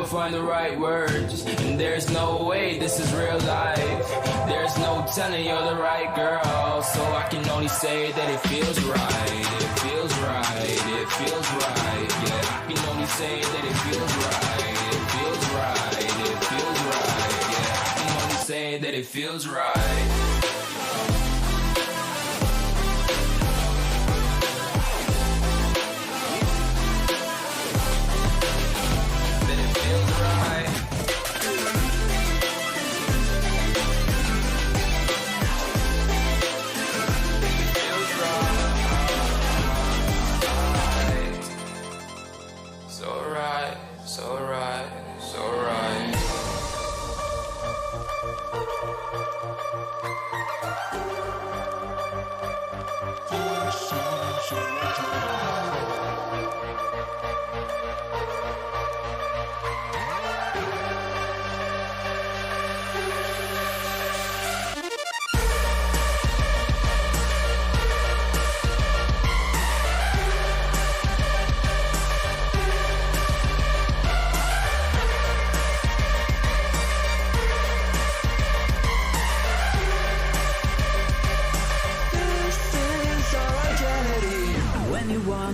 find the right words. And there's no way this is real life. There's no telling you're the right girl. So I can only say that it feels right. It feels right, it feels right. Yeah, I can only say that it feels right. It feels right, it feels right. Yeah, I can only say that it feels right.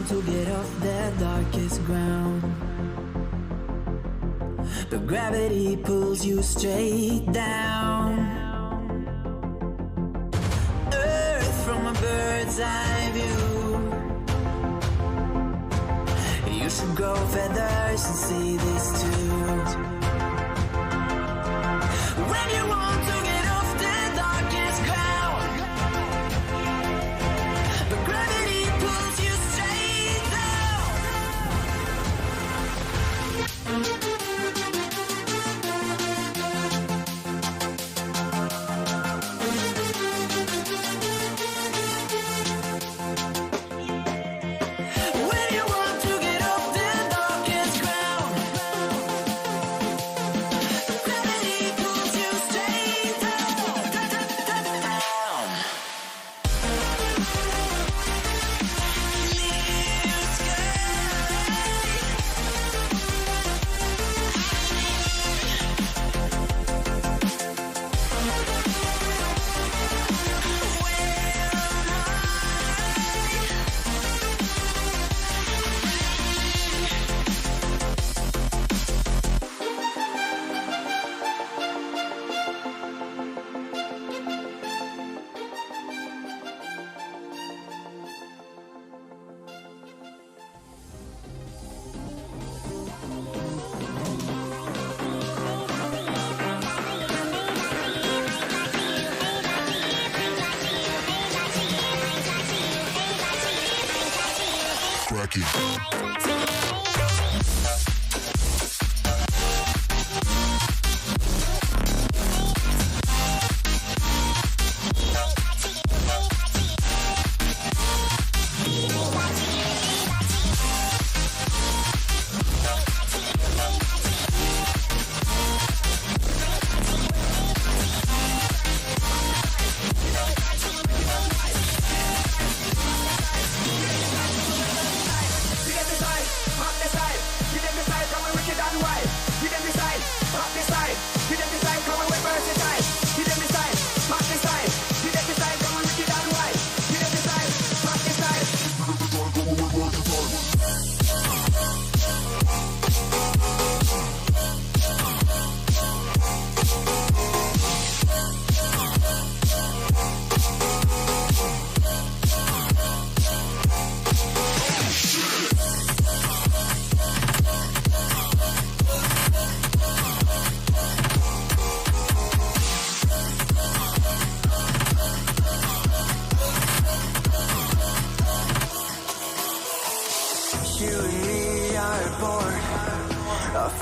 To get off the darkest ground, the gravity pulls you straight down. Earth from a bird's eye view. You should grow feathers and see this too. When you want to get off the darkest ground, the gravity pulls you straight down. When you want to get off the darkest ground, the gravity pulls you straight down, down.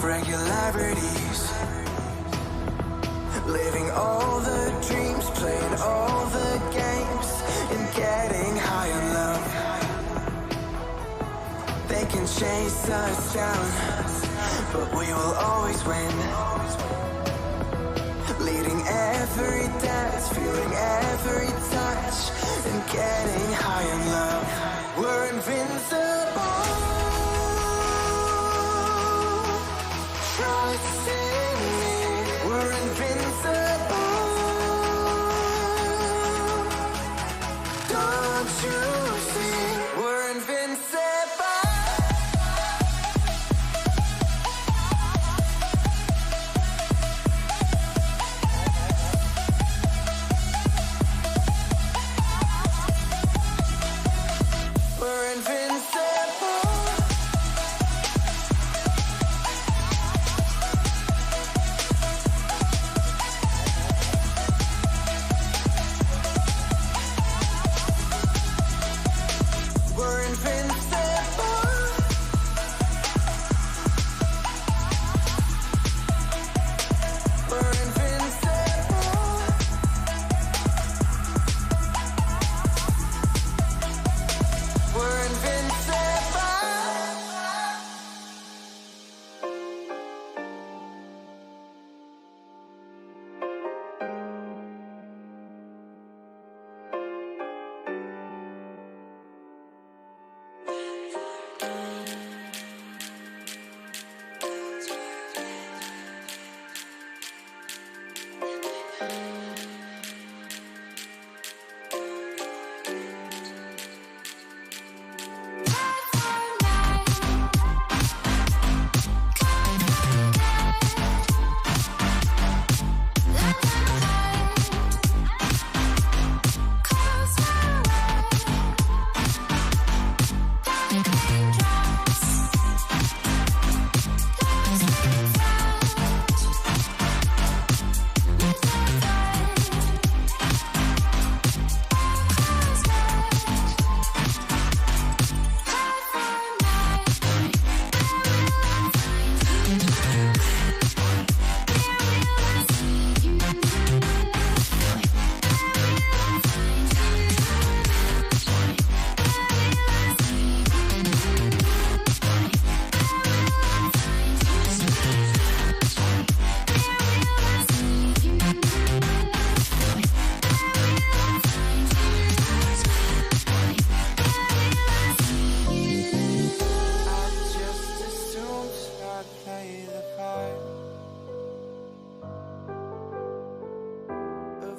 Regularities, living all the dreams, playing all the games, and getting high on love. They can chase us down, but we will always win. Leading every dance, feeling every touch, and getting high on love. We're invincible. Try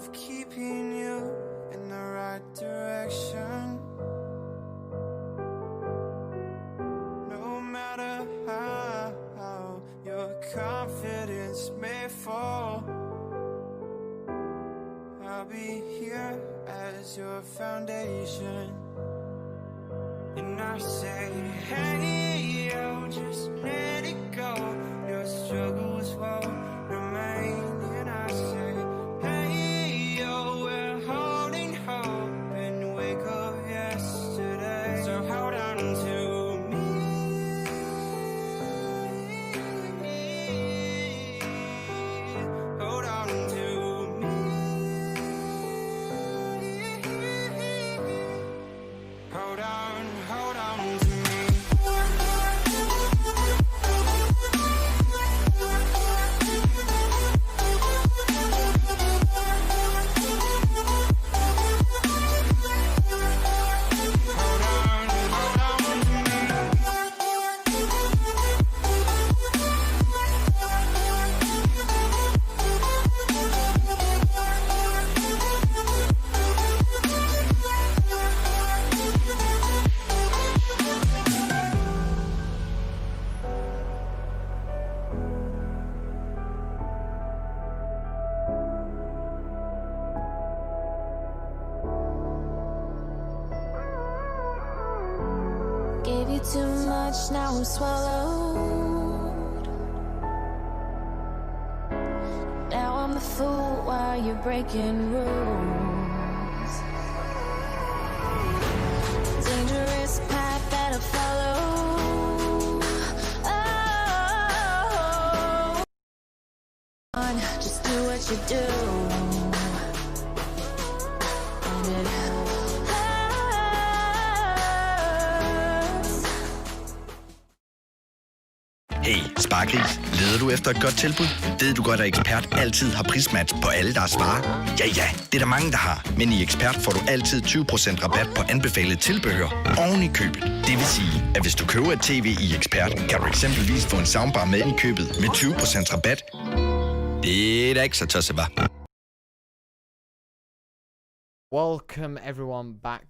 of keeping you in the right direction. No matter how your confidence may fall, I'll be here as your foundation. And I say, hey, yo, just let it go. Your struggles won't remain. And I say, hey, yo, we're holding hope and wake up yesterday. So hold on to me. Hold on to me. Hold on to me. Gave you too much, now I'm swallowed. Now I'm the fool while you're breaking rules. Dangerous path that I follow. Oh, just do what you do. And it hurts. Hey, Sparklis. Leder du efter et godt tilbud? Ved du godt, at Ekspert altid har prismatch på alle deres varer? Ja, det er der mange, der har. Men i Ekspert får du altid 20% rabat på anbefalet tilbehør oven i købet. Det vil sige, at hvis du køber et tv i Ekspert, kan du eksempelvis få en soundbar med i købet med 20% rabat. Det er da ikke så tosset, hva'? Welcome everyone back.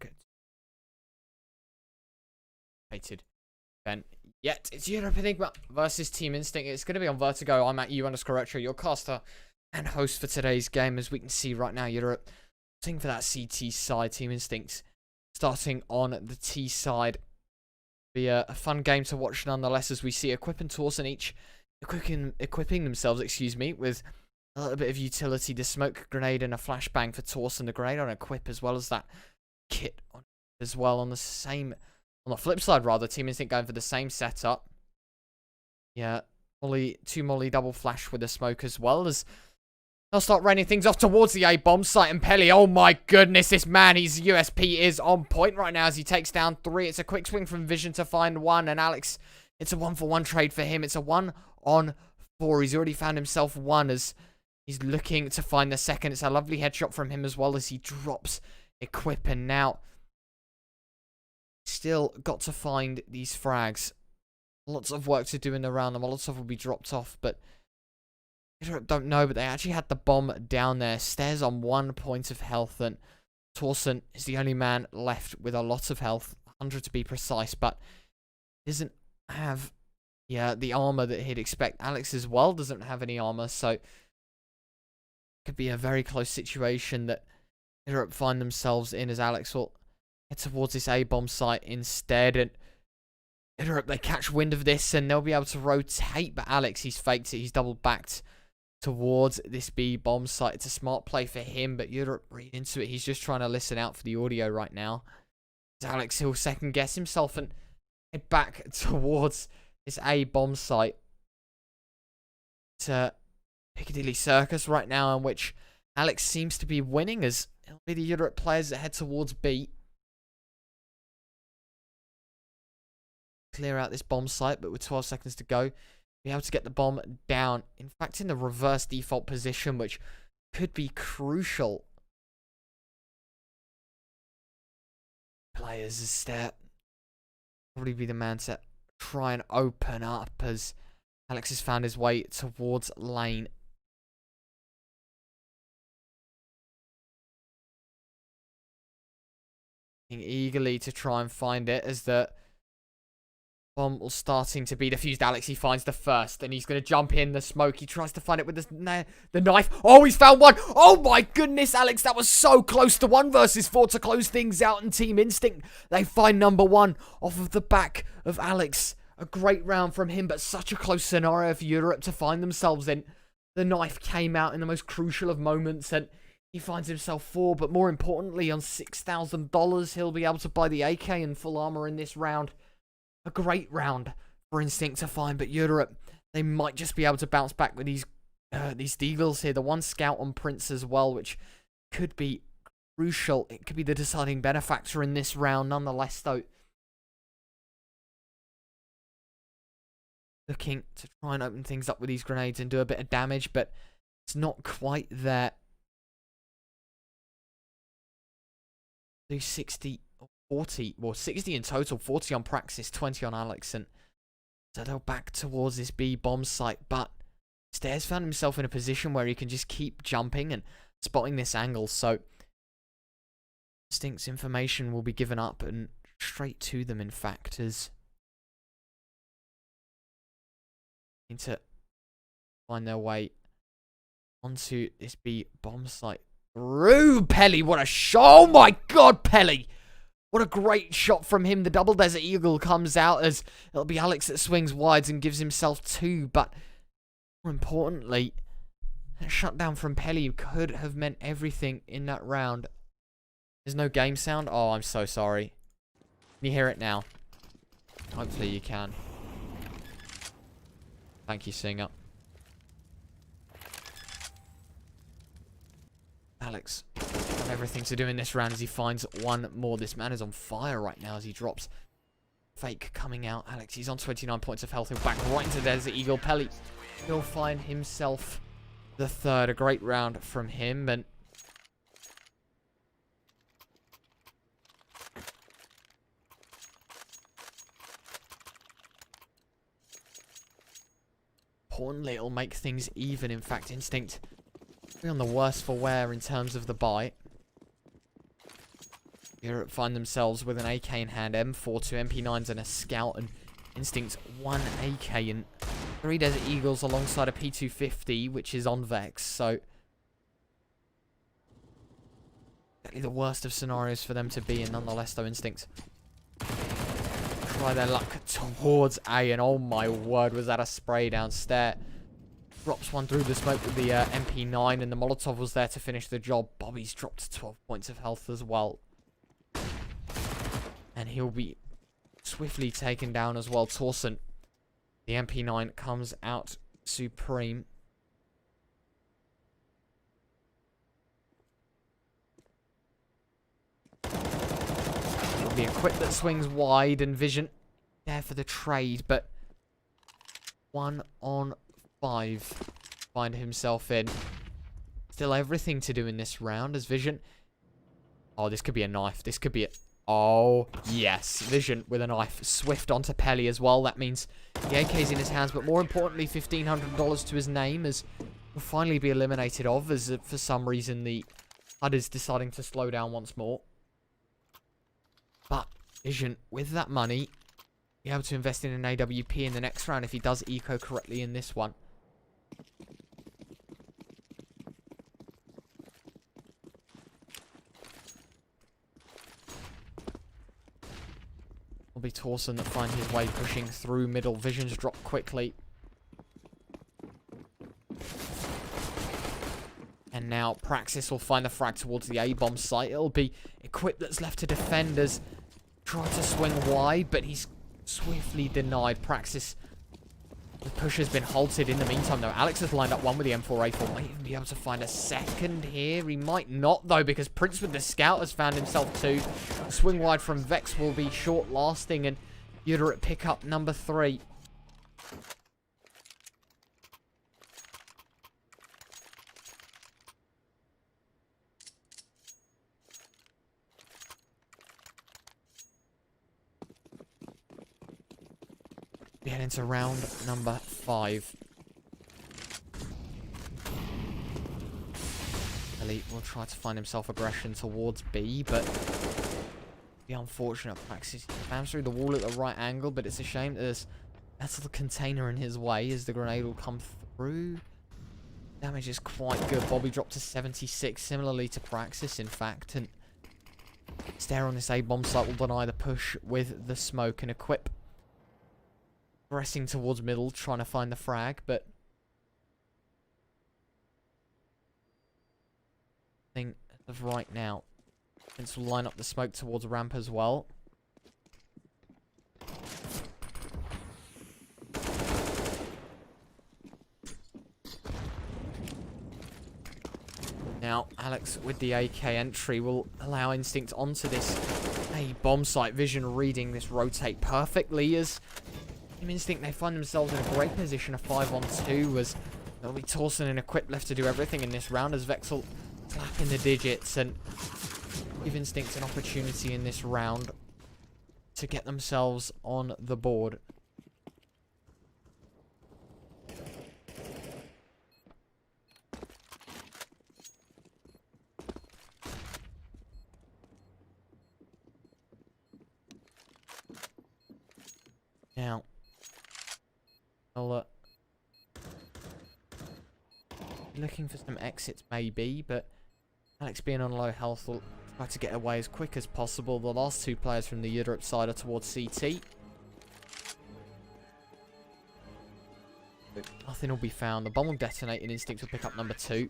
Then yet it's Jyderup Enigma versus Team Instinct. It's going to be on Vertigo. I'm at U_Retro, your caster and host for today's game. As we can see right now, Jyderup starting for that CT side. Team Instincts starting on the T side. Be a fun game to watch nonetheless, as we see Equip and Torsen each equipping themselves, with a little bit of utility. The smoke grenade and a flashbang for Torsen. The grenade on Equip, as well as that kit on as well. On the flip side, rather, Team Instinct going for the same setup. Yeah, two molly double flash with a smoke, as well as they'll start raining things off towards the A bomb site. And Pelly, oh my goodness, this man, his USP is on point right now as he takes down 3. It's a quick swing from Vision to find 1, and Alex, it's a 1-for-1 trade for him. It's a 1-on-4. He's already found himself 1 as he's looking to find the second. It's a lovely headshot from him, as well as he drops Equip, and now still got to find these frags. Lots of work to do in the round. Lots of will be dropped off, but I don't know. But they actually had the bomb down there. Stairs on 1 point of health, and Torsen is the only man left with a lot of health, 100 to be precise, but doesn't have the armor that he'd expect. Alex as well doesn't have any armor, so it could be a very close situation that Jyderup find themselves in, as Alex will head towards this A bomb site instead, and Jyderup, they catch wind of this and they'll be able to rotate, but Alex, he's faked it. He's double backed towards this B bomb site. It's a smart play for him, but Jyderup read into it. He's just trying to listen out for the audio right now. Alex, he'll second guess himself and head back towards this A bomb site to Piccadilly Circus right now, in which Alex seems to be winning, as it'll be the Jyderup players that head towards B. Clear out this bomb site, but with 12 seconds to go, be able to get the bomb down. In fact, in the reverse default position, which could be crucial. Players is there. Probably be the man to try and open up, as Alex has found his way towards lane. eagerly to try and find it as the bomb was starting to be defused. Alex, he finds the first, and he's going to jump in the smoke. He tries to find it with the knife. Oh, he's found one. Oh, my goodness, Alex, that was so close to 1 versus 4 to close things out. And Team Instinct, they find number 1 off of the back of Alex. A great round from him, but such a close scenario for Jyderup to find themselves in. The knife came out in the most crucial of moments, and he finds himself 4, but more importantly, on $6,000, he'll be able to buy the AK and full armor in this round. A great round for Instinct to find, but Jyderup, they might just be able to bounce back with these Deagles here. The 1 scout on Prince as well, which could be crucial. It could be the deciding benefactor in this round, nonetheless, though. Looking to try and open things up with these grenades and do a bit of damage, but it's not quite there. Do 60 or 40, well, 60 in total, 40 on Praxis, 20 on Alex, and so they'll back towards this B bomb site, but Stairs found himself in a position where he can just keep jumping and spotting this angle, so Instinct's information will be given up and straight to them, in fact, as need to find their way onto this B bomb site. Through Pelly, what a shot! Oh my god, Pelly! What a great shot from him. The double Desert Eagle comes out as it'll be Alex that swings wides and gives himself 2, but more importantly, that shutdown from Pelly could have meant everything in that round. There's no game sound? Oh, I'm so sorry. Can you hear it now? Hopefully you can. Thank you, Singer. Alex got everything to do in this round as he finds 1 more. This man is on fire right now as he drops. Fake coming out. Alex, he's on 29 points of health. He'll back right into Desert Eagle. Pelly, he'll find himself the 3rd. A great round from him. And importantly, it'll make things even. In fact, Instinct on the worse for wear in terms of the bite. Jyderup find themselves with an AK in hand, M4, 2 MP9s and a scout, and Instinct 1 AK and 3 Desert Eagles alongside a P250, which is on Vex, so exactly the worst of scenarios for them to be in. Nonetheless, though, Instinct try their luck towards A, and oh my word, was that a spray downstairs. Drops 1 through the smoke with the MP9, and the Molotov was there to finish the job. Bobby's dropped 12 points of health as well. And he'll be swiftly taken down as well. Torsen, the MP9 comes out supreme. It'll be a Equip that swings wide, and Vision there for the trade, but 1 on 5 find himself in. Still everything to do in this round as Vision. Oh, this could be a knife. This could be a... Oh, yes. Vision with a knife. Swift onto Pelly as well. That means the AK's in his hands, but more importantly, $1,500 to his name as will finally be eliminated of, as for some reason the HUD is deciding to slow down once more. But Vision, with that money, be able to invest in an AWP in the next round if he does eco correctly in this one. Will be Torsen that finds his way pushing through middle. Visions drop quickly. And now Praxis will find the frag towards the A-bomb site. It'll be Equip that's left to defend as try to swing wide, but he's swiftly denied. Praxis, the push has been halted in the meantime, though. Alex has lined up 1 with the M4A4. Might even be able to find a second here. He might not, though, because Prince with the scout has found himself 2. Swing wide from Vex will be short-lasting, and Jyderup pick up number 3. We head into round number 5. Elite will try to find himself aggression towards B, but The unfortunate Praxis spams through the wall at the right angle, but it's a shame that there's that's the container in his way as the grenade will come through. Damage is quite good. Bobby dropped to 76, similarly to Praxis, in fact. And Stare on this A-bomb site will deny the push with the smoke and equip. Pressing towards middle, trying to find the frag, but I think as of right now, Prince will line up the smoke towards ramp as well. Now, Alex with the AK entry will allow Instinct onto this A-bomb site. Vision reading this rotate perfectly as Team Instinct, they find themselves in a great position, a 5-on-2, as there'll be Torsen and Equip left to do everything in this round as Vex will clap in the digits and give Instinct an opportunity in this round to get themselves on the board. Now, I'll be looking for some exits maybe, but Alex being on low health will try to get away as quick as possible. The last two players from the Jyderup side are towards CT. But nothing will be found. The bomb will detonate and Instinct will pick up number 2.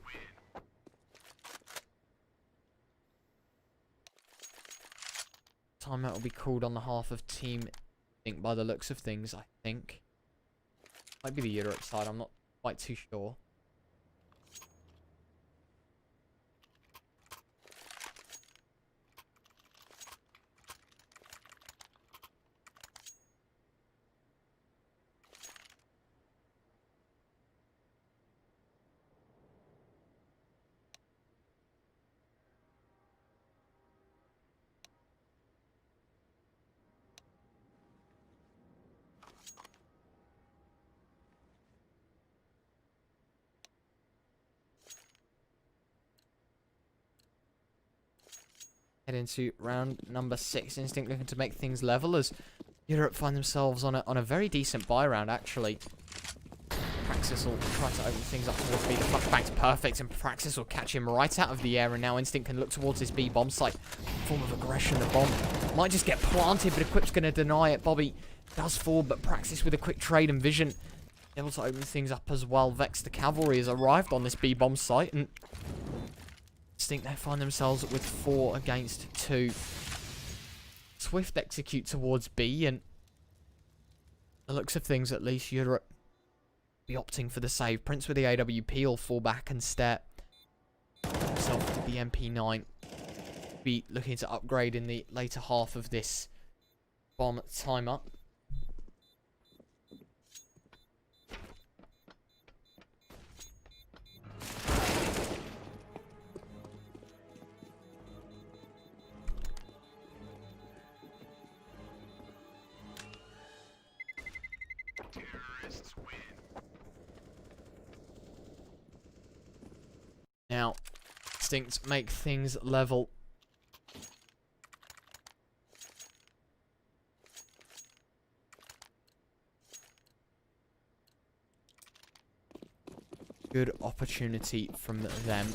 Timeout will be called on the half of Team Instinct by the looks of things, I think. Might be the Jyderup side, I'm not quite too sure. Head into round number 6. Instinct looking to make things level as Jyderup find themselves on a very decent buy round, actually. Praxis will try to open things up towards B. The flashbang's perfect, and Praxis will catch him right out of the air, and now Instinct can look towards this B bomb site. Form of aggression, the bomb might just get planted, but Equip's going to deny it. Bobby does fall, but Praxis with a quick trade and vision able to open things up as well. Vex, the cavalry, has arrived on this B bomb site, and Instinct, they find themselves with 4 against 2. Swift execute towards B, and the looks of things, at least, Jyderup be opting for the save. Prince with the AWP will fall back and stare himself with the MP9. Be looking to upgrade in the later half of this bomb timer. Now, Instinct make things level. Good opportunity from them.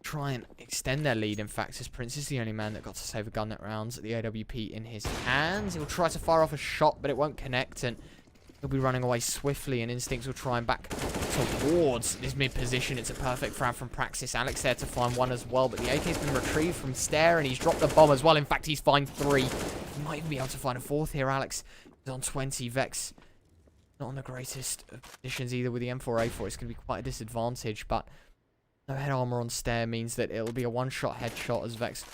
Try and extend their lead, in fact, as Prince is the only man that got to save a gun that rounds. The AWP in his hands. He'll try to fire off a shot, but it won't connect, and he'll be running away swiftly, and Instincts will try and back towards this mid-position. It's a perfect frag from Praxis. Alex there to find one as well, but the AK's been retrieved from Stare, and he's dropped the bomb as well. In fact, he's found 3. He might even be able to find a 4th here. Alex is on 20. Vex not on the greatest of positions either with the M4A4. It's going to be quite a disadvantage, but no head armor on Stare means that it'll be a one-shot headshot as Vex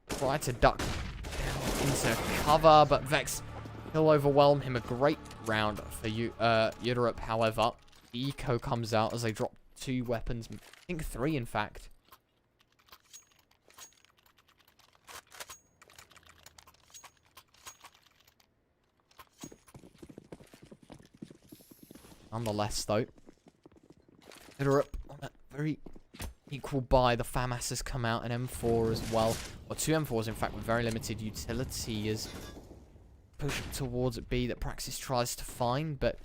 try to duck down into cover, but Vex will overwhelm him. A great round for Jyderup, however. The eco comes out as they drop 2 weapons. I think 3, in fact. Nonetheless, though, Jyderup on a very equal buy. The FAMAS has come out, an M4 as well. Or 2 M4s, in fact, with very limited utility, as push towards B that Praxis tries to find, but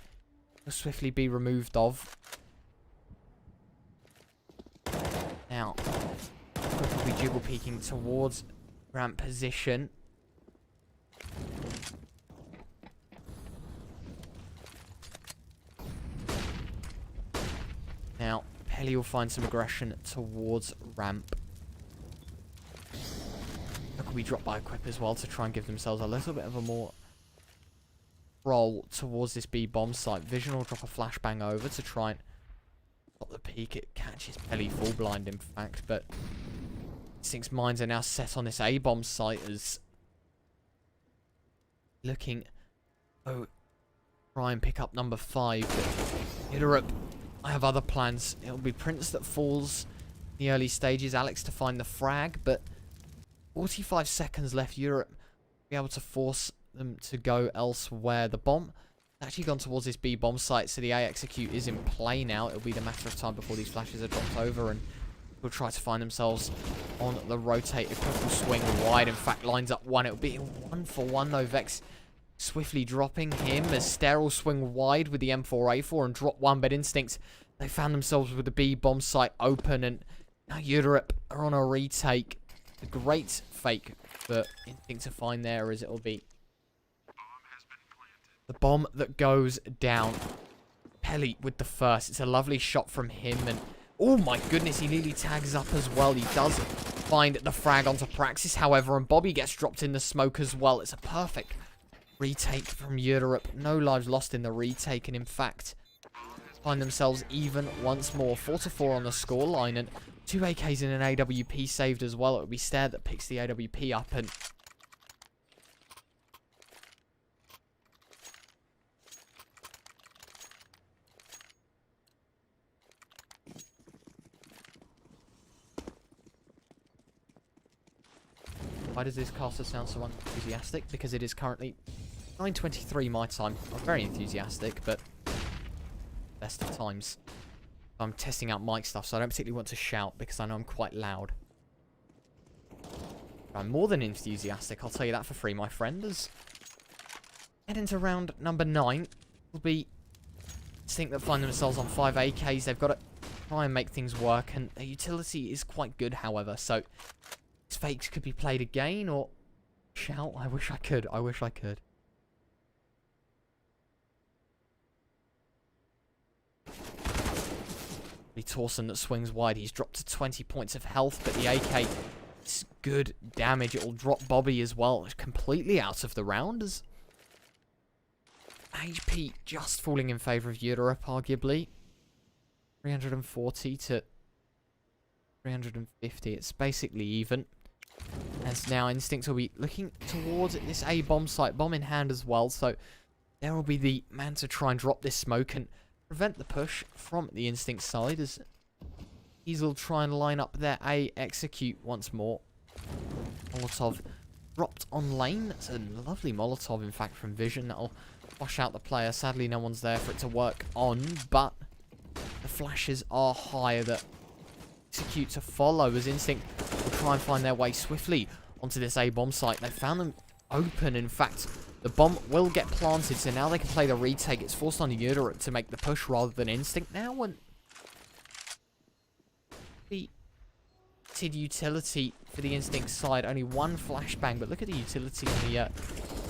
will swiftly be removed of. Now, will be jiggle peeking towards ramp position. Now, Pelly will find some aggression towards ramp. Could we drop by equip as well to try and give themselves a little bit of a more roll towards this B bomb site. Vision will drop a flashbang over to try and stop the peak. It catches Pelly full blind, in fact, but Instinct's minds are now set on this A bomb site as looking try and pick up number 5. But Jyderup, I have other plans. It'll be Prince that falls in the early stages, Alex to find the frag, but 45 seconds left. Jyderup be able to force them to go elsewhere. The bomb has actually gone towards this B bomb site, so the A execute is in play now. It'll be the matter of time before these flashes are dropped over, and will try to find themselves on the rotate. Equip will swing wide, in fact lines up one. It'll be a 1-for-1 though. Vex swiftly dropping him as Stare will swing wide with the M4A4 and drop one, but Instinct, they found themselves with the B bomb site open, and now Jyderup are on a retake. A great fake for Instinct to find there, as it'll be the bomb that goes down. Pelly with the first. It's a lovely shot from him, and oh my goodness, he nearly tags up as well. He does find the frag onto Praxis, however, and Bobby gets dropped in the smoke as well. It's a perfect retake from Jyderup. No lives lost in the retake, and in fact find themselves even once more. 4-4 on the scoreline, and 2 AKs and an AWP saved as well. It would be Stare that picks the AWP up, and why does this caster sound so enthusiastic? Because it is currently 9:23 my time. I'm very enthusiastic, but best of times. I'm testing out mic stuff, so I don't particularly want to shout because I know I'm quite loud. I'm more than enthusiastic, I'll tell you that for free, my friend. As head into round number 9 will be Instinct that find themselves on 5 AKs. They've got to try and make things work, and their utility is quite good, however, so these fakes could be played again, or shout. I wish I could. I wish I could. Torsen that swings wide. He's dropped to 20 points of health, but the AK is good damage. It will drop Bobby as well. Completely out of the round, as HP just falling in favour of Jyderup, arguably. 340 to 350. It's basically even. As now Instinct will be looking towards this A bomb site, bomb in hand as well. So there will be the man to try and drop this smoke and prevent the push from the Instinct side, as Ease will try and line up their A execute once more. Molotov dropped on lane. It's a lovely Molotov, in fact, from Vision. That'll flush out the player. Sadly, no one's there for it to work on, but the flashes are higher that execute to follow, as Instinct will try and find their way swiftly onto this A bomb site. They found them open, in fact. The bomb will get planted, so now they can play the retake. It's forced on Jyderup to make the push rather than Instinct now, and the utility for the Instinct side, only one flashbang, but look at the utility on the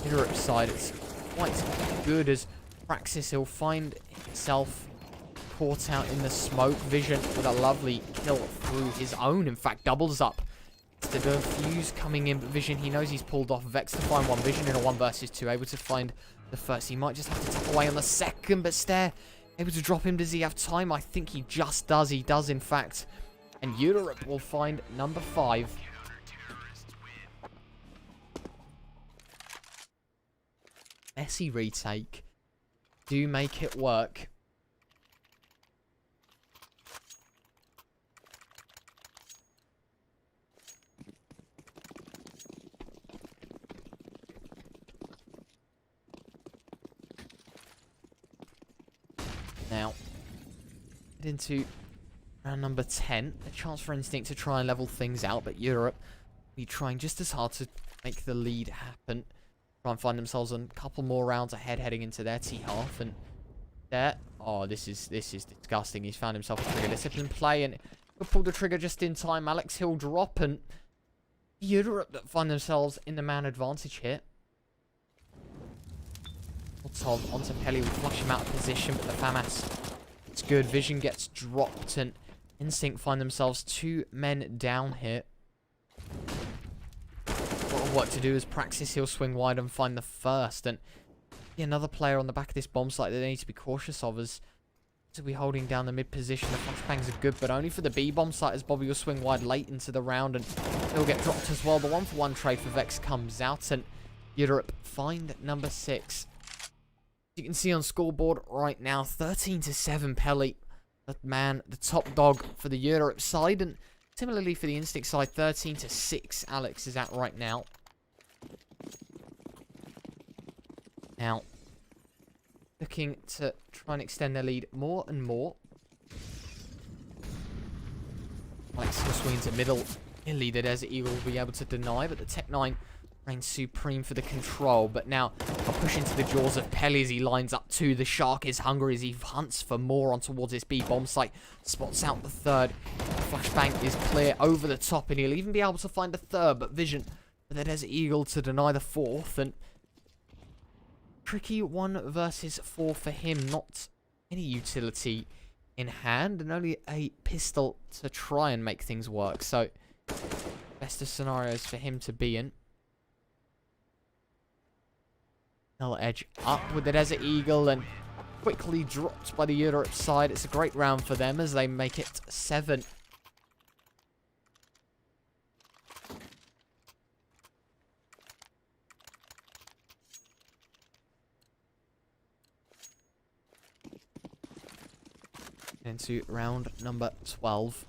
Jyderup side. It's quite good, as Praxis will find himself caught out in the smoke. Vision with a lovely kill through his own, in fact, doubles up. The defuse coming in, but Vision, he knows he's pulled off. Vex to find one. Vision in a 1 versus 2, able to find the first. He might just have to tap away on the second, but Stare able to drop him. Does he have time? I think he just does. He does, in fact. And Jyderup will find number 5. Messy retake. Do make it work. Now, head into Round number 10. A chance for Instinct to try and level things out, but Europe will be trying just as hard to make the lead happen. Try and find themselves a couple more rounds ahead heading into their T-half. And there... Oh, this is disgusting. He's found himself a trigger discipline play, and he'll pull the trigger just in time. Alex, he'll drop, and Europe that find themselves in the man advantage here. Tom onto Pelly will flush him out of position, but the FAMAS, it's good. Vision gets dropped, and Instinct find themselves 2 men down here. A lot of work to do as Praxis. He'll swing wide and find the first, and another player on the back of this bomb site that they need to be cautious of as to be holding down the mid position. The flashbangs are good, but only for the B bomb site as Bobby will swing wide late into the round, and he'll get dropped as well. The 1-for-1 trade for Vex comes out, and Europe find number 6. You can see on scoreboard right now, 13-7 Pelly, the top dog for the Europe side, and similarly for the Instinct side, 13-6 Alex is at right now. Now, looking to try and extend their lead more and more. Alex will swing into middle. Nearly the Desert Eagle will be able to deny, but the Tech 9 reigns supreme for the control. But now, I'll push into the jaws of Pelly as he lines up to. The Shark is hungry as he hunts for more on towards this B bomb site. Spots out the third. The flashbang is clear over the top, and he'll even be able to find a third. But Vision for the Desert Eagle to deny the fourth, and tricky 1 versus 4 for him. Not any utility in hand, and only a pistol to try and make things work. So, best of scenarios for him to be in. They'll edge up with the Desert Eagle, and quickly dropped by the Europe side. It's a great round for them as they make it 7. Into round number 12.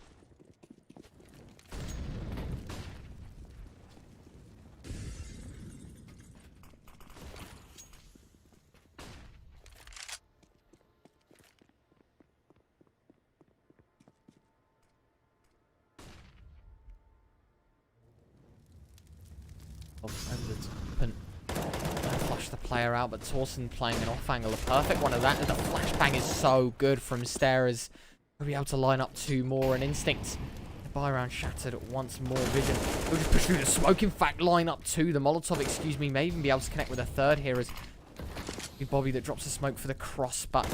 Over the top and flush the player out, but Torsen playing an off angle, a perfect one of that, and the flashbang is so good from Stairs. We'll be able to line up 2 more, and Instinct. The buy round shattered once more. Vision will just push through the smoke, in fact, line up 2. The Molotov, excuse me, may even be able to connect with a third here as Bobby that drops the smoke for the cross, but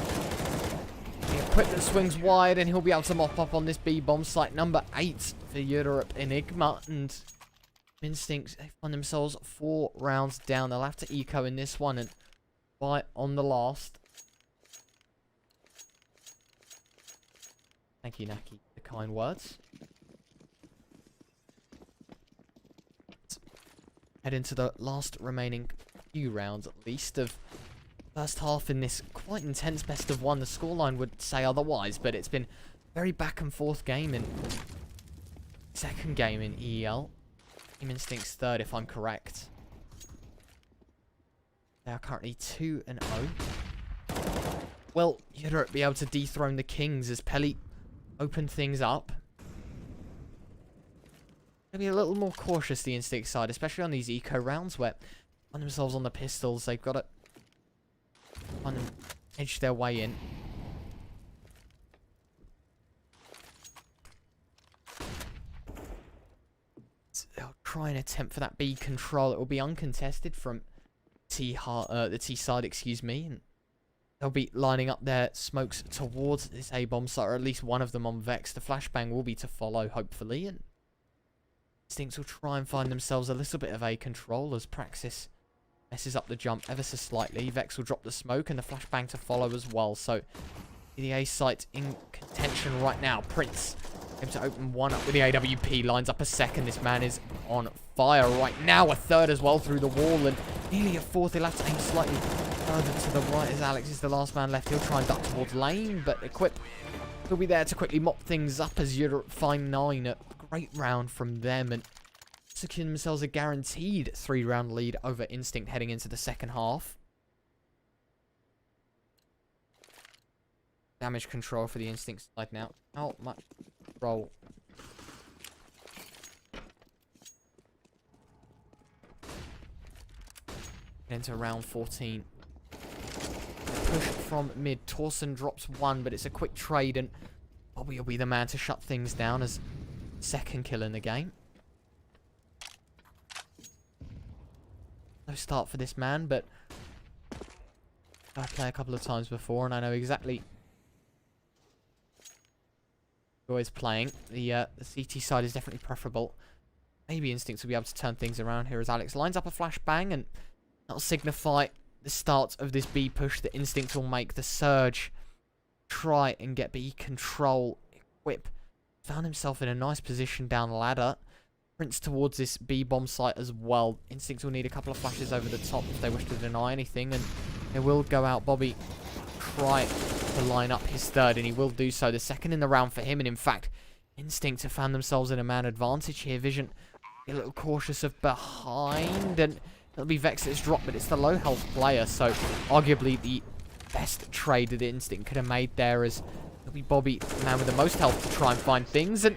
the equipment swings wide, and he'll be able to mop up on this B bomb site number 8 for Jyderup Enigma, and Instinct, they find themselves 4 rounds down. They'll have to eco in this one and fight on the last. Thank you, Naki, for the kind words. Head into the last remaining few rounds, at least, of first half in this quite intense best of 1. The scoreline would say otherwise, but it's been a very back and forth game in second game in EEL. Team Instinct's 3rd, if I'm correct. They are currently 2-0. Will Jyderup be able to dethrone the Kings as Pelly open things up? Maybe a little more cautious, the Instinct side, especially on these eco rounds where they find themselves on the pistols. They've got to find them edge their way in. They'll try and attempt for that B control. It will be uncontested from the T side, excuse me. And they'll be lining up their smokes towards this A bomb site, or at least one of them on Vex. The flashbang will be to follow, hopefully. And Instincts will try and find themselves a little bit of A control as Praxis messes up the jump ever so slightly. Vex will drop the smoke and the flashbang to follow as well. So the A site in contention right now. Prince able to open one up with the AWP, lines up a second. This man is on fire right now. A third as well through the wall, and nearly a fourth. He'll have to aim slightly further to the right as Alex is the last man left. He'll try and duck towards lane, but Equip will be there to quickly mop things up as Jyderup find 9. A great round from them and secure themselves a guaranteed 3-round lead over Instinct heading into the second half. damage control for the Instinct side now. How much roll? Into round 14. Push from mid. Torsen drops one, but it's a quick trade, and Bobby will be the man to shut things down as second kill in the game. No start for this man, but I played a couple of times before, and I know exactly who is playing. The CT side is definitely preferable. Maybe Instincts will be able to turn things around here as Alex lines up a flashbang, and that'll signify the start of this B push. The Instinct will make the surge, try and get B control, equip. Found himself in a nice position down the ladder. Prince towards this B bomb site as well. Instinct will need a couple of flashes over the top if they wish to deny anything, and they will go out. Bobby try to line up his third, and he will do so. The second in the round for him, and in fact, Instinct have found themselves in a man advantage here. Vision a little cautious of behind, and it'll be Vex that's dropped, but it's the low health player, so arguably the best trade that Instinct could have made there, as it'll be Bobby, the man with the most health, to try and find things. And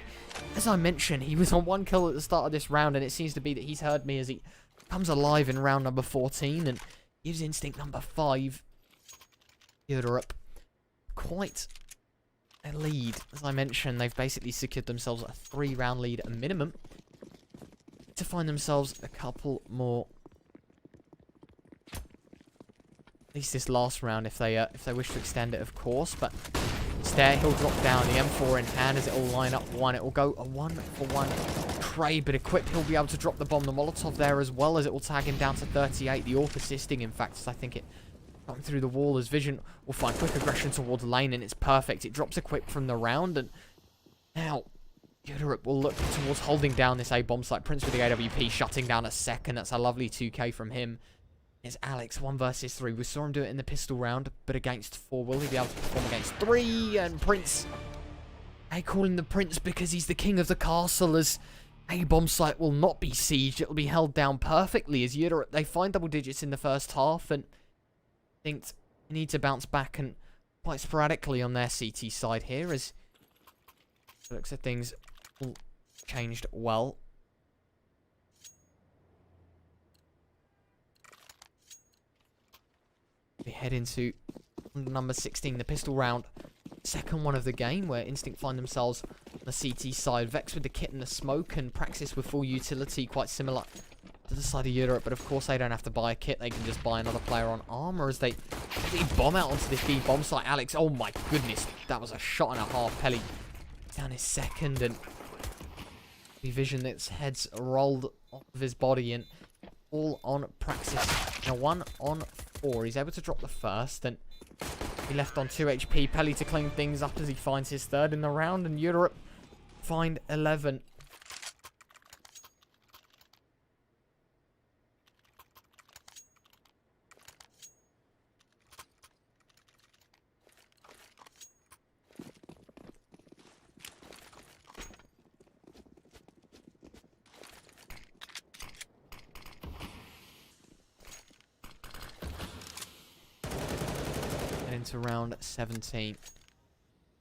as I mentioned, he was on 1 kill at the start of this round, and it seems to be that he's heard me as he comes alive in round number 14 and gives Instinct number 5, Jyderup, quite a lead. As I mentioned, they've basically secured themselves a 3-round lead at a minimum to find themselves a couple more, at least this last round, if they wish to extend it, of course. But instead, he'll drop down the M4 in hand as it will line up one. It will go a 1-for-1 trade, but equipped, he'll be able to drop the bomb, the Molotov there, as well as it will tag him down to 38. The AWP assisting, in fact, as I think it coming through the wall, as Vision will find quick aggression towards lane, and it's perfect. It drops equipped from the round, and now Jyderup will look towards holding down this A bomb site. Prince with the AWP shutting down a second. That's a lovely 2k from him. It's Alex 1 versus 3. We saw him do it in the pistol round, but against 4. Will he be able to perform against 3? And Prince, I call him the Prince because he's the king of the castle, as A bomb site will not be sieged. It will be held down perfectly as Jyderup, they find double digits in the first half, and I think they need to bounce back, and quite sporadically on their CT side here, as it looks at things all changed well. We head into number 16, the pistol round. Second one of the game, where Instinct find themselves on the CT side. Vex with the kit and the smoke, and Praxis with full utility, quite similar to the side of Jyderup. But of course, they don't have to buy a kit. They can just buy another player on armor as they bomb out onto this B bomb site. Alex, oh my goodness, that was a shot and a half. Pelly down his second, and the Vision that's heads rolled off of his body, and all on Praxis. Now 1-on-4. He's able to drop the first, and he left on 2 HP. Pelly to clean things up as he finds his third in the round, and Jyderup find 11. Into round 17.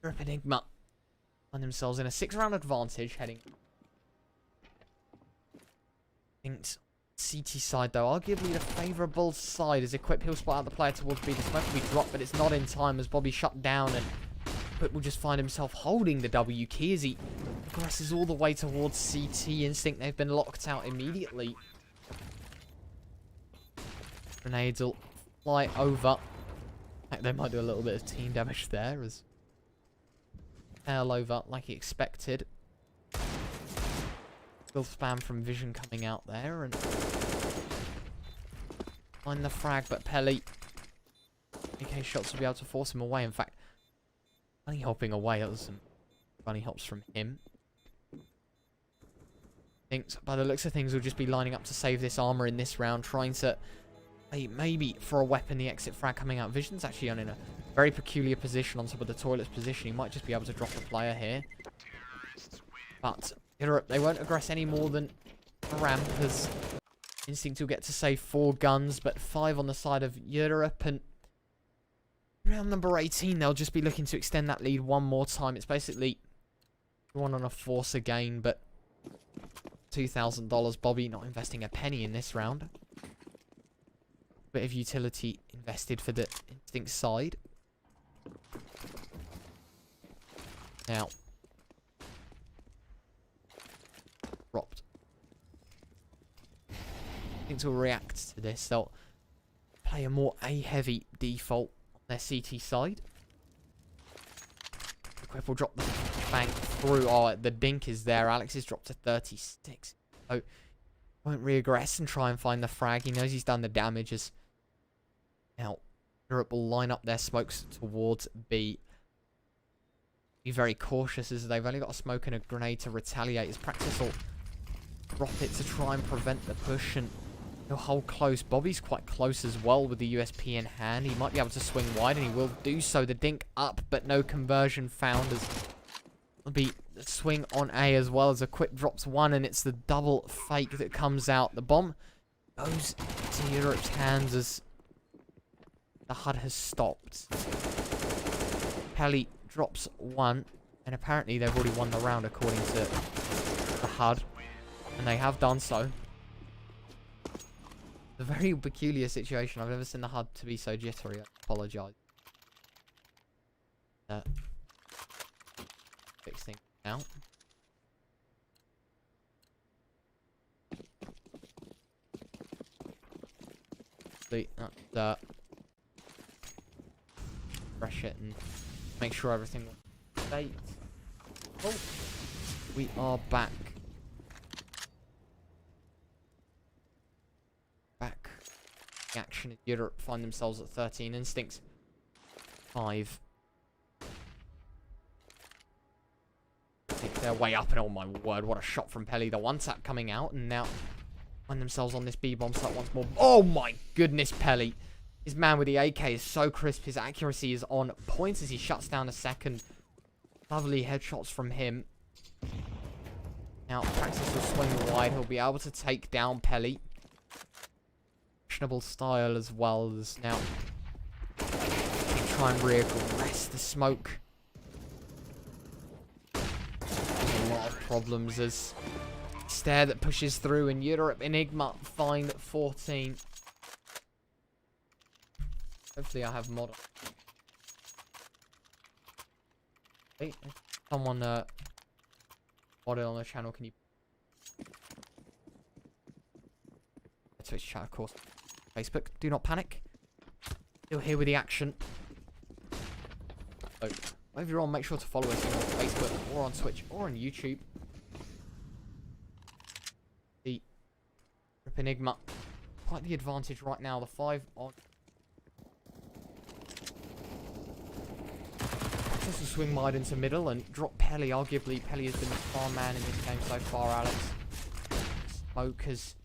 Jyderup Enigma find themselves in a 6-round advantage heading. Thinks CT side though, arguably the favourable side, as Equip he'll spot out the player towards B. The smoke will be dropped, but it's not in time as Bobby shut down, and Equip will just find himself holding the W key as he progresses all the way towards CT. Instinct, they've been locked out immediately. Grenades will fly over. They might do a little bit of team damage there as tail over like he expected. Still spam from Vision coming out there, and find the frag, but Pelly AK shots will be able to force him away. In fact, bunny hopping away. That was some bunny hops from him. Thinks by the looks of things, we'll just be lining up to save this armor in this round, trying to maybe for a weapon, the exit frag coming out. Vision's actually on in a very peculiar position on top of the toilet's position. He might just be able to drop the player here. But they won't aggress any more than a ramp, as Instinct will get to save 4 guns, but 5 on the side of Jyderup, and Round number 18, they'll just be looking to extend that lead one more time. It's basically one on a force again, but $2,000. Bobby not investing a penny in this round. Bit of utility invested for the Instinct side. Now, dropped. Instincts will react to this. They'll play a more A-heavy default on their CT side. Equip will drop the bank through. Oh, the dink is there. Alex is dropped to 36. So, won't re-aggress and try and find the frag. He knows he's done the damages. Now, Jyderup will line up their smokes towards B. Be very cautious as they've only got a smoke and a grenade to retaliate. As Praxis will drop it to try and prevent the push, and he'll hold close. Bobby's quite close as well with the USP in hand. He might be able to swing wide, and he will do so. The dink up, but no conversion found. As it'll be the swing on A as well, as a quick drops one, and it's the double fake that comes out. The bomb goes to Jyderup's hands as the HUD has stopped. Pelly drops one, and apparently they've already won the round according to the HUD, and they have done so. A very peculiar situation. I've never seen the HUD to be so jittery. I apologise. Fix things out. Refresh it and make sure everything stays. Oh, we are back. The action in Jyderup find themselves at 13. Instincts 5. Take their way up, and oh my word, what a shot from Pelly. The one tap coming out, and now find themselves on this B bomb site once more. Oh my goodness, Pelly. His man with the AK is so crisp. His accuracy is on point as he shuts down a second. Lovely headshots from him. Now, Praxis will swing wide. He'll be able to take down Pelly. Questionable style as well as now. Try and re-aggress the smoke. There's a lot of problems as Stair that pushes through, and Jyderup Enigma find 14. Hopefully I have mod. Hey, someone modded on the channel, can you? Twitch chat, of course. Facebook, do not panic. Still here with the action. So, wherever you're on, make sure to follow us on Facebook or on Twitch or on YouTube. The Jyderup Enigma, quite the advantage right now. The 5 on. Just to swing wide into middle and drop Pelly. Arguably, Pelly has been the star man in this game so far, Alex. Smoke has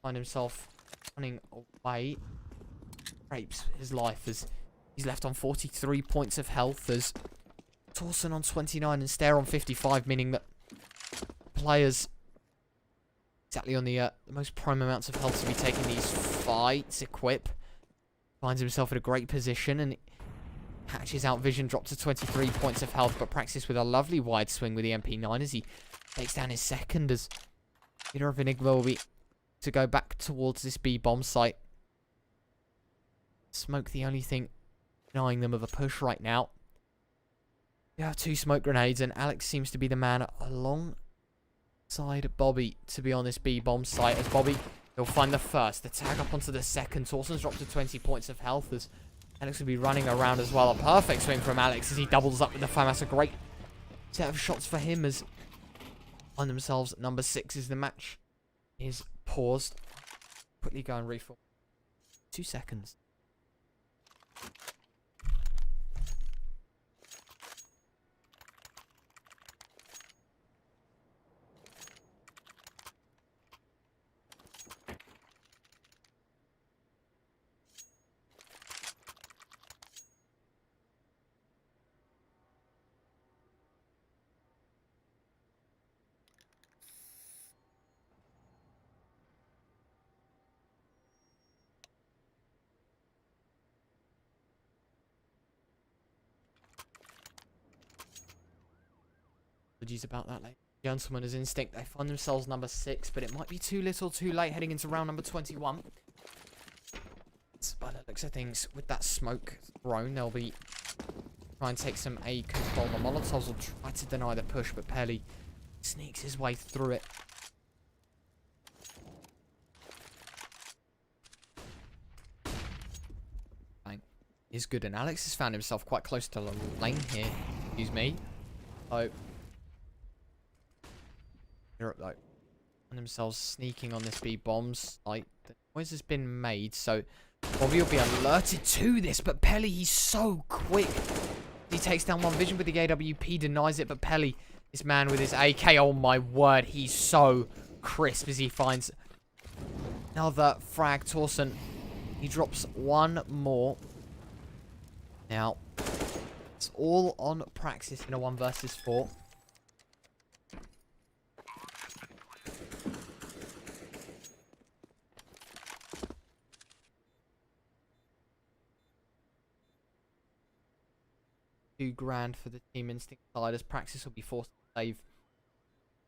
find himself running away. Rapes his life as he's left on 43 points of health. As Torsen on 29 and Stair on 55, meaning that players exactly on the most prime amounts of health to be taking these fights. Equip finds himself in a great position and hatches out vision, dropped to 23 points of health, but Praxis with a lovely wide swing with the MP9 as he takes down his second. As Jyderup Enigma will be to go back towards this B bomb site. Smoke the only thing denying them of a push right now. We have 2 smoke grenades, and Alex seems to be the man alongside Bobby to be on this B bomb site. As Bobby, he'll find the first, the tag up onto the second. Torsen's dropped to 20 points of health as Alex will be running around as well. A perfect swing from Alex as he doubles up with the FAMAS. A great set of shots for him as find themselves at number 6 as the match is paused. Quickly go and refill. 2 seconds. Apologies about that, ladies and gentlemen. As Instinct, they find themselves number 6, but it might be too little too late heading into round number 21. By the looks of things, with that smoke thrown, they'll be trying to take some A control. The Molotovs will try to deny the push, but Pelly sneaks his way through it. Bang. Is good, and Alex has found himself quite close to the lane here. Excuse me. Oh. Europe, though. Find themselves sneaking on this B bombs. Like, the noise has been made, so Bobby will be alerted to this, but Pelly, he's so quick. He takes down one vision with the AWP, denies it, but Pelly, this man with his AK, oh my word, he's so crisp as he finds another frag. Torsen, he drops one more. Now, it's all on Praxis in a 1 versus 4. $2,000 for the Team Instinct side, as Praxis will be forced to save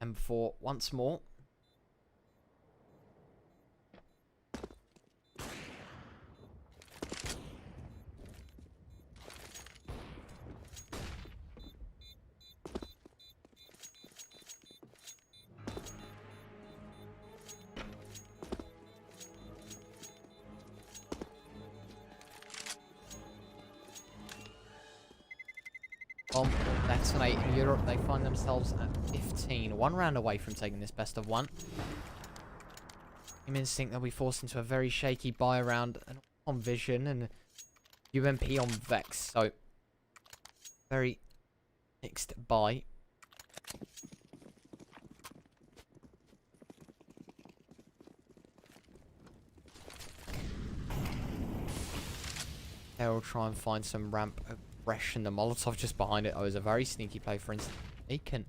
M4 once more. Less than 8 in Europe, they find themselves at 15. 1 round away from taking this best of 1. Team Instinct, they'll be forced into a very shaky buy round on Vision and UMP on Vex. So, very mixed buy. They'll try and find some ramp aggression. The Molotov just behind it. Oh, is a very sneaky play, for instance. He can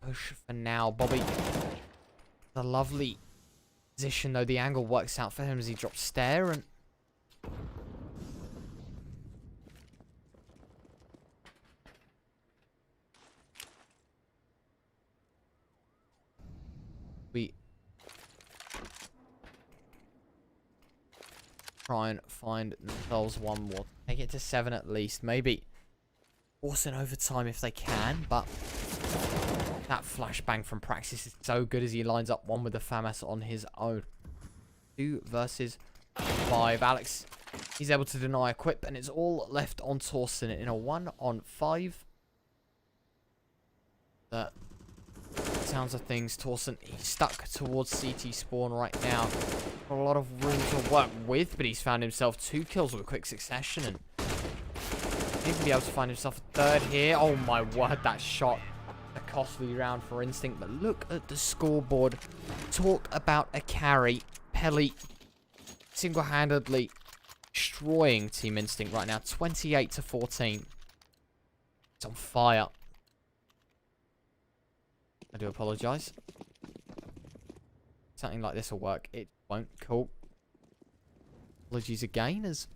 push for now. Bobby, the lovely position, though. The angle works out for him as he drops stair and we try and find themselves one more. Take it to 7 at least. Maybe force an overtime if they can, but that flashbang from Praxis is so good as he lines up one with the FAMAS on his own. 2 versus 5. Alex, he's able to deny equip, and it's all left on Torsen in a 1-on-5. The sounds of things, Torsen, he's stuck towards CT spawn right now. Got a lot of room to work with, but he's found himself 2 kills with a quick succession, and he's gonna be able to find himself a 3rd here. Oh my word, that shot. A costly round for Instinct, but look at the scoreboard. Talk about a carry. Pelly single-handedly destroying Team Instinct right now. 28-14. It's on fire. I do apologise. Something like this will work. It won't. Cool. Apologies again as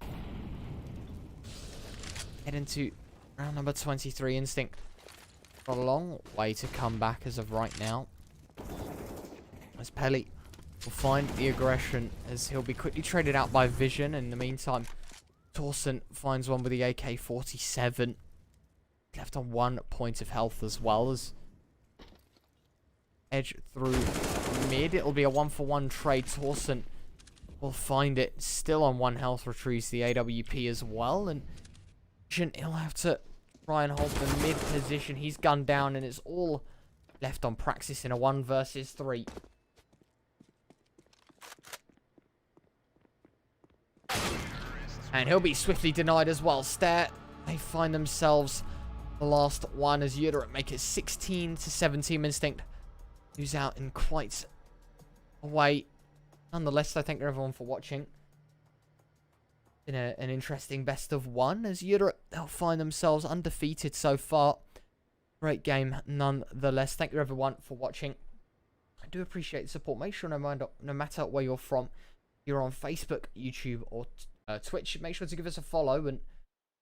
head into round number 23. Instinct got a long way to come back as of right now. As Pelly will find the aggression as he'll be quickly traded out by Vision. In the meantime, Torsen finds one with the AK-47. Left on 1 point of health as well as edge through mid. It'll be a 1-for-1 trade. Torsen will find it. Still on 1 health. Retrieves the AWP as well. And he'll have to try and hold the mid position. He's gunned down and it's all left on Praxis in a 1 versus 3. And he'll be swiftly denied as well. Stair, they find themselves the last one as Jyderup make it 16-17. Instinct who's out in quite a way. Nonetheless, I thank everyone for watching. Been an interesting best of 1 as Jyderup, they'll find themselves undefeated so far. Great game nonetheless. Thank you everyone for watching. I do appreciate the support. Make sure no matter where you're from, you're on Facebook, YouTube or Twitch, make sure to give us a follow and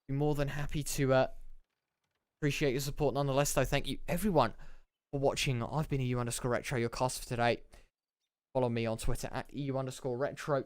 be more than happy to Appreciate your support nonetheless, though. Thank you, everyone, for watching. I've been EU_Retro, your cast for today. Follow me on Twitter at EU_Retro.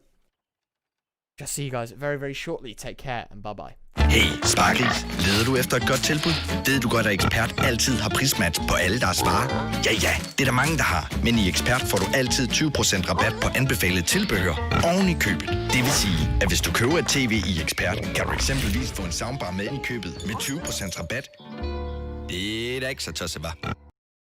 Just see you guys very, very shortly. Take care, and bye-bye. Hey, Sparklis. Leder du efter et godt tilbud? Ved du godt, at Ekspert altid har prismatch på alle deres varer? Ja, ja, det er der mange, der har. Men i Ekspert får du altid 20% rabat på anbefalet tilbehør oven i købet. Det vil sige, at hvis du køber et tv i Ekspert, kan du eksempelvis få en soundbar med i købet med 20% rabat. Det er da ikke så tosset, hva'?